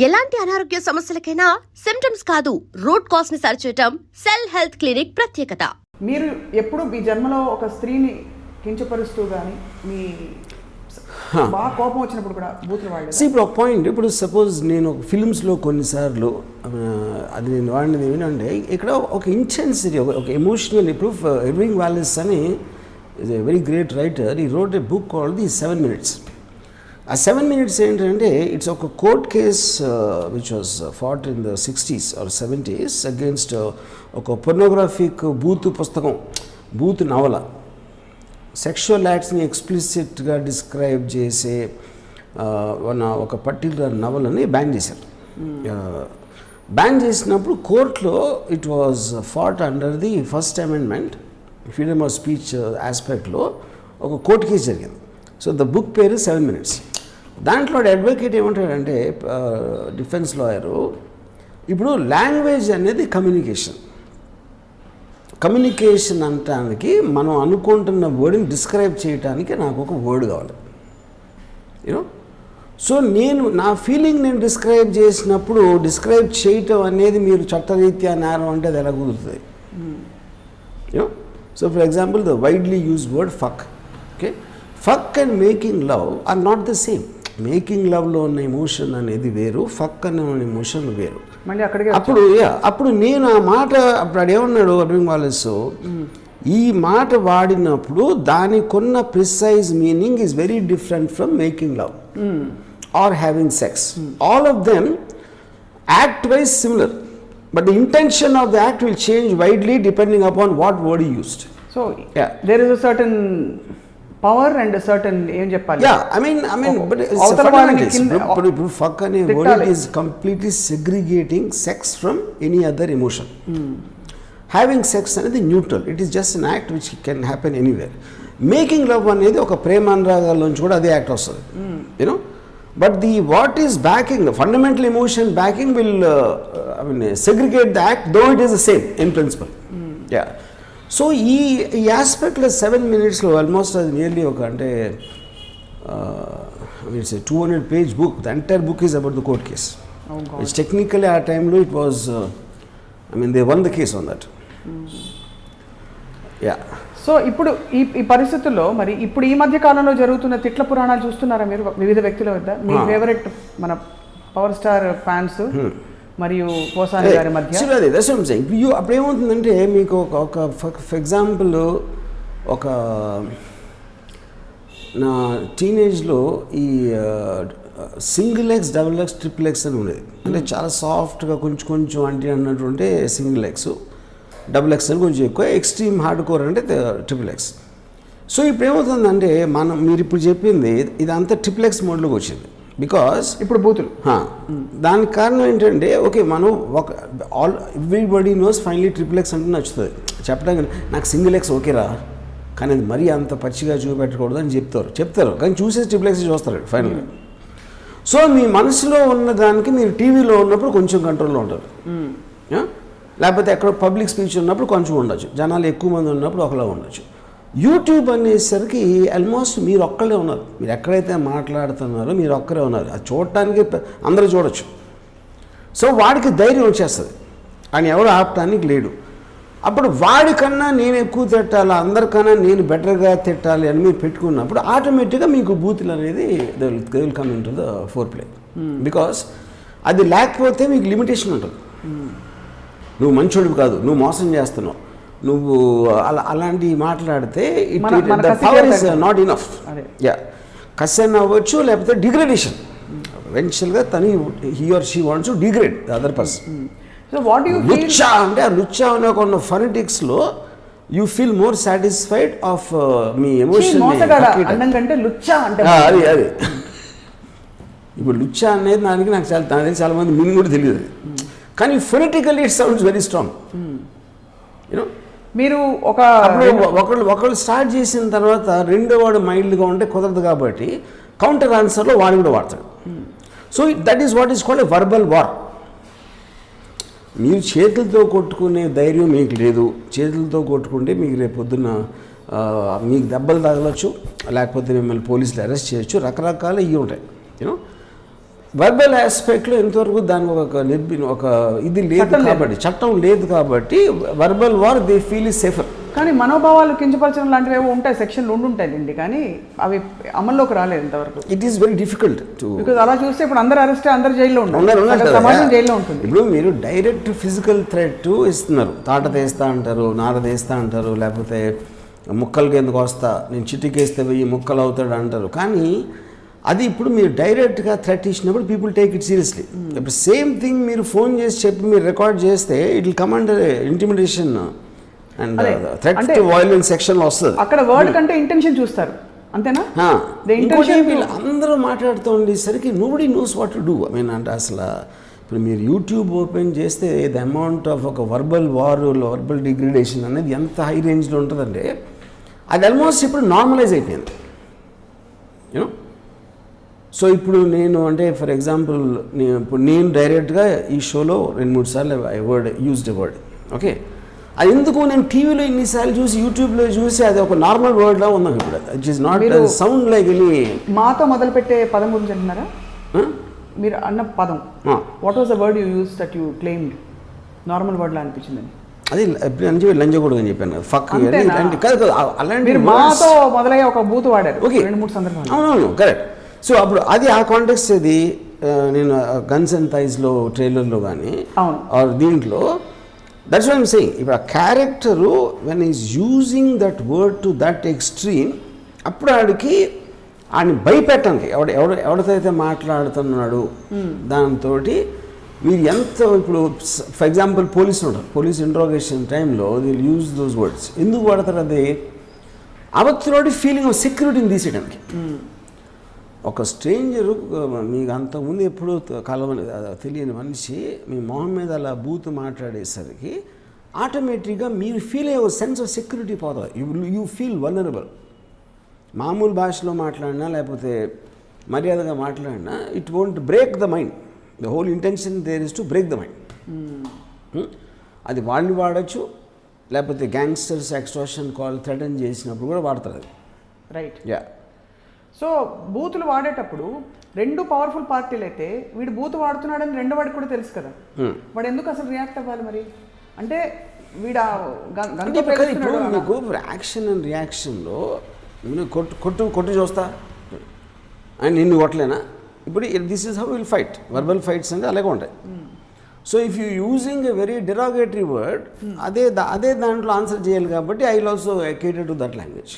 ఎలాంటి అనారోగ్య సమస్యలకైనా సిమ్టమ్స్ కాదు రూట్ కాజ్ ని సరిచేయటం సెల్ హెల్త్ క్లినిక్ ప్రత్యేకత. మీరు ఎప్పుడు మీ జన్మలో ఒక స్త్రీని కించపరుస్తూ కానీ మీ బాగా కోపం వచ్చినప్పుడు కూడా బూతులు వాడలేదు? ఇప్పుడు ఒక పాయింట్, ఇప్పుడు సపోజ్ నేను ఫిల్మ్స్లో కొన్నిసార్లు అది నేను వాడినది ఏమిటంటే ఇక్కడ ఒక ఇంటెన్సిటీ, ఒక ఎమోషనల్. ఇప్పుడు ఇర్వింగ్ వాలెస్ అని is a very great writer, he wrote a book called the 7 minutes. ఆ 7 minutes ఏంటంటే ఇట్స్ ఒక court case which was fought in the 60s or 70s against ఒక పొర్నోగ్రాఫిక్ పుస్తకం, బూత్ నవల, sexual యాక్ట్స్ని ఎక్స్ప్లిసిట్గా describe చేసే ఒక particular నవలని బ్యాన్ చేశారు. బ్యాన్ చేసినప్పుడు కోర్టులో it was fought under the first amendment, freedom of speech ఆస్పెక్ట్లో ఒక కోర్టు కేసు జరిగింది. సో ద బుక్ పేరు 7 minutes. దాంట్లో అడ్వకేట్ ఏమంటాడంటే, డిఫెన్స్ లాయరు, ఇప్పుడు లాంగ్వేజ్ అనేది కమ్యూనికేషన్ అనటానికి మనం అనుకుంటున్న వర్డ్ని డిస్క్రైబ్ చేయడానికి నాకు ఒక వర్డ్ కావాలి, యూనో. సో నేను నా ఫీలింగ్ నేను డిస్క్రైబ్ చేసినప్పుడు డిస్క్రైబ్ చేయటం అనేది మీరు చట్టరీత్యా నేరం అంటే అది ఎలా కుదురుతుంది, you know. So for example the widely use word fuck. Okay, fuck and making love or not the same. Making లవ్లో ఉన్న ఎమోషన్ అనేది వేరు, ఫక్ అనే ఉన్న ఎమోషన్ వేరు. అప్పుడు నేను ఆ మాట అప్పుడు ఏమన్నాడు ఇర్వింగ్ వాలెస్, ఈ మాట వాడినప్పుడు దానికి ఉన్న precise meaning is very different from making love or having sex. All of them act wise similar, but the intention of the act will change widely depending upon what word you used. So yeah, there is a certain power and a certain em cheppali. Yeah, I mean but it's a fuck ane word is completely segregating sex from any other emotion. Having sex anedi neutral, it is just an act which can happen anywhere. Making love anedi oka prema anuragallonchi kuda ade act ostadi, you know. But what is backing, the fundamental emotion backing will segregate the act, though it is the same in principle. Yeah. So ఈ ఆస్పెక్ట్లో 7 minutes almost అది nearly ఒక అంటే it's a 200-page book. The entire book is about the court case. Which technically ఆ టైంలో it was they won the case on that. Yeah. So ఇప్పుడు ఈ పరిస్థితుల్లో మరి ఇప్పుడు ఈ మధ్య కాలంలో జరుగుతున్న తిట్ల పురాణాలు చూస్తున్నారా మీరు వివిధ వ్యక్తుల వద్ద? మీ ఫేవరెట్ మన పవర్ స్టార్ ఫ్యాన్స్ మరియు పోసాని గారి మధ్య అప్పుడు ఏమవుతుందంటే, మీకు ఒక ఫర్ ఎగ్జాంపుల్ ఒక నా టీనేజ్లో ఈ single X, double X, triple X అని ఉండేది. అంటే చాలా సాఫ్ట్గా కొంచెం అంటే అన్నట్టుంటే సింగిల్ ఎక్స్, డబుల్ ఎక్స్ అని కొంచెం ఎక్కువ, ఎక్స్ట్రీమ్ హార్డ్ కోర్ అంటే ట్రిపుల్ ఎక్స్. సో ఇప్పుడు ఏమవుతుందంటే మీరు ఇప్పుడు చెప్పింది ఇదంతా ట్రిపుల్ ఎక్స్ మోడ్లోకి వచ్చింది. బికాస్ ఇప్పుడు బూతులు దానికి కారణం ఏంటంటే, ఓకే మనం everybody knows finally triple X అంటే నచ్చుతుంది చెప్పడానికి. నాకు సింగిల్ ఎక్స్ ఓకేరా, కానీ అది మరీ అంత పచ్చిగా చూపెట్టకూడదు అని చెప్తారు కానీ చూసేసి ట్రిపుల్ ఎక్స్ చూస్తారు ఫైనల్గా. సో మీ మనసులో ఉన్న దానికి మీరు టీవీలో ఉన్నప్పుడు కొంచెం కంట్రోల్లో ఉంటారు, లేకపోతే ఎక్కడ పబ్లిక్ స్పీచ్ ఉన్నప్పుడు కొంచెం ఉండొచ్చు, జనాలు ఎక్కువ మంది ఉన్నప్పుడు ఒకలా ఉండొచ్చు. యూట్యూబ్ అనేసరికి ఆల్మోస్ట్ మీరు ఒక్కళ్ళే ఉన్నారు. మీరు ఎక్కడైతే మాట్లాడుతున్నారో మీరు ఒక్కరే ఉన్నారు. అది చూడటానికి అందరూ చూడొచ్చు. సో వాడికి ధైర్యం వచ్చేస్తుంది, ఆయన ఎవరు ఆపటానికి లేడు. అప్పుడు వాడికన్నా నేను ఎక్కువ తిట్టాలి, అందరికన్నా నేను బెటర్గా తిట్టాలి అని మీరు పెట్టుకున్నప్పుడు ఆటోమేటిక్గా మీకు బూతులు అనేది they will come in to the four play. Because అది లేకపోతే మీకు లిమిటేషన్ ఉంటుంది. నువ్వు మంచోడివి కాదు, నువ్వు మోసం చేస్తున్నావు, నువ్వు అలాంటివి మాట్లాడితే పవర్ ఇస్ నాట్ ఇనఫ్. కసన్ అవ్వచ్చు, లేకపోతే డిగ్రేడేషన్. ఎవెన్చువల్గా he or she wants to degrade the other person. లుచ్చా అంటే ఆ లుచ్చా అనే కొన్ని ఫొనెటిక్స్లో you feel more satisfied of me emotion. అది ఇప్పుడు లుచ్చా అనేది నాకు చాలా మంది మీనింగ్ కూడా తెలియదు, కానీ phonetically it sounds very strong, you know. మీరు ఒకళ్ళు స్టార్ట్ చేసిన తర్వాత రెండో వాడు మైల్డ్గా ఉంటే కుదరదు, కాబట్టి కౌంటర్ ఆన్సర్లో వాడు కూడా వాడతాడు. So that is what is called a verbal war. మీరు చేతులతో కొట్టుకునే ధైర్యం మీకు లేదు. చేతులతో కొట్టుకుంటే మీకు రేపు పొద్దున్న మీకు దెబ్బలు తగలచ్చు, లేకపోతే మిమ్మల్ని పోలీసులు అరెస్ట్ చేయొచ్చు, రకరకాల ఇవి ఉంటాయి, యూనో. వర్బల్ ఆస్పెక్ట్లో ఎంతవరకు దాని ఒక ఇది లేదు కాబట్టి, చట్టం లేదు కాబట్టి verbal war they feel is safer. కానీ మనోభావాలు కించపరచడం లాంటివి ఏవో ఉంటాయి, సెక్షన్లు ఉంటాయండి, కానీ అవి అమల్లోకి రాలేదు ఇంతవరకు. It is very difficult to, because అలా చూస్తే ఇప్పుడు అందరు అరెస్ట్, అందరు జైల్లో ఉంటారు, సమాజం జైల్లో ఉంటుంది. ఇప్పుడు మీరు డైరెక్ట్ ఫిజికల్ థ్రెట్ ఇస్తున్నారు, తాట తీస్తా అంటారు, నార తీస్తా అంటారు, లేకపోతే ముక్కలకి ఎందుకు వస్తా, నేను చిటికేస్తే వెయ్యి ముక్కలు అవుతాడు అంటారు. కానీ అది ఇప్పుడు మీరు డైరెక్ట్గా థ్రెట్ ఇచ్చినప్పుడు పీపుల్ టేక్ ఇట్ సీరియస్లీ. ఇప్పుడు సేమ్ థింగ్ మీరు ఫోన్ చేసి చెప్పి మీరు రికార్డ్ చేస్తే it will come under intimidation and threat to violence సెక్షన్లో వస్తుంది. అక్కడ వర్డ్ కంటే ఇంటెన్షన్ చూస్తారు, అంతేనా? వీళ్ళు అందరూ మాట్లాడుతూ ఉండేసరికి nobody knows what to do. I mean అంటే అసలు ఇప్పుడు మీరు యూట్యూబ్ ఓపెన్ చేస్తే ద అమౌంట్ ఆఫ్ ఒక వర్బల్ వార్, వర్బల్ డిగ్రేడేషన్ అనేది ఎంత హై రేంజ్లో ఉంటుందంటే అది ఆల్మోస్ట్ ఇప్పుడు నార్మలైజ్ అయిపోయింది, యూనో. సో ఇప్పుడు నేను అంటే ఫర్ ఎగ్జాంపుల్ ఇప్పుడు నేను డైరెక్ట్గా ఈ షోలో 2-3 సార్లు యూజ్డ్ వర్డ్, ఓకే. అది ఎందుకు నేను టీవీలో ఇన్నిసార్లు చూసి యూట్యూబ్లో చూసి అది ఒక నార్మల్ వర్డ్లా ఉన్నాం ఇప్పుడు. It is not sound like any. మాతో మొదలుపెట్టే పదం గురించి అంటున్నారా మీరు అన్న పదం? What was the word you use that you claimed normal వర్డ్లా అనిపించింది? అది లంచగొడుగు అని చెప్పాను, ఫక్ కాదు అలాంటి మాతో మొదలయ్యే ఒక బూత్ వాడారు 2-3 సందర్భాలు. అవునవును, కరెక్ట్. సో అప్పుడు అది ఆ కాంటెక్స్ట్ ఇది నేను గన్స్ అండ్ థైస్లో ట్రైలర్లో కానీ దీంట్లో దట్స్ వాట్ ఐమ్ సేయింగ్. ఇప్పుడు ఆ character when is using that word to that extreme, అప్పుడు ఆడికి ఆడిని భయపెట్టడానికి ఎవరితో మాట్లాడుతున్నాడు దాంతో మీరు ఎంత. ఇప్పుడు ఫర్ ఎగ్జాంపుల్ పోలీసులు ఉంటారు, పోలీస్ ఇంట్రాగేషన్ టైంలో they will use those words. ఎందుకు వాడతారు? అది అవతలోడి ఫీలింగ్ ఆఫ్ సెక్యూరిటీని తీసేయడానికి. ఒక స్ట్రేంజరు మీకు అంతకుముందు ఎప్పుడూ తెలియని మనిషి మీ మొహం మీద అలా బూత్ మాట్లాడేసరికి ఆటోమేటిక్గా మీరు ఫీల్ అయ్యే సెన్స్ ఆఫ్ సెక్యూరిటీ పోతుంది. You feel vulnerable. మామూలు భాషలో మాట్లాడినా లేకపోతే మర్యాదగా మాట్లాడినా it won't break the mind. The whole intention there is to break the mind. అది వాడిని వాడచ్చు, లేకపోతే గ్యాంగ్స్టర్స్ ఎక్స్ట్రాషన్ కాల్ థ్రెటన్ చేసినప్పుడు కూడా వాడతారు అది. రైట్. యా. సో బూతులు వాడేటప్పుడు 2 పవర్ఫుల్ పార్టీలు అయితే వీడు బూత్ వాడుతున్నాడని రెండో వాడికి కూడా తెలుసు కదా, వాడు ఎందుకు అసలు రియాక్ట్ అవ్వాలి మరి? అంటే వీడు మీకు యాక్షన్ అండ్ రియాక్షన్లో కొట్టు చూస్తా అండ్ నిన్ను కొట్టలేనా? ఇప్పుడు this is how will fight. Verbal fights అంటే అలాగే ఉంటాయి. So if you using a very derogatory word, అదే దాంట్లో ఆన్సర్ చేయాలి కాబట్టి I will also cater to that language.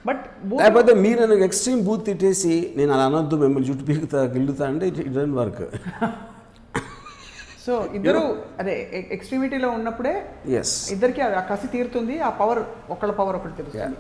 But లేకపోతే మీరు నాకు ఎక్స్ట్రీమ్ బూత్ తిట్టేసి నేను అలా అనొద్దు, మిమ్మల్ని జుట్టు పీకుతా గిల్లుతా అంటే ఇట్ డజంట్ వర్క్. సో ఇద్దరు అదే ఎక్స్ట్రీమిటీలో ఉన్నప్పుడే ఇద్దరికి ఆ కసి తీరుతుంది, ఆ పవర్ ఒకళ్ళ పవర్ ఒకటి తెలుస్తుంది.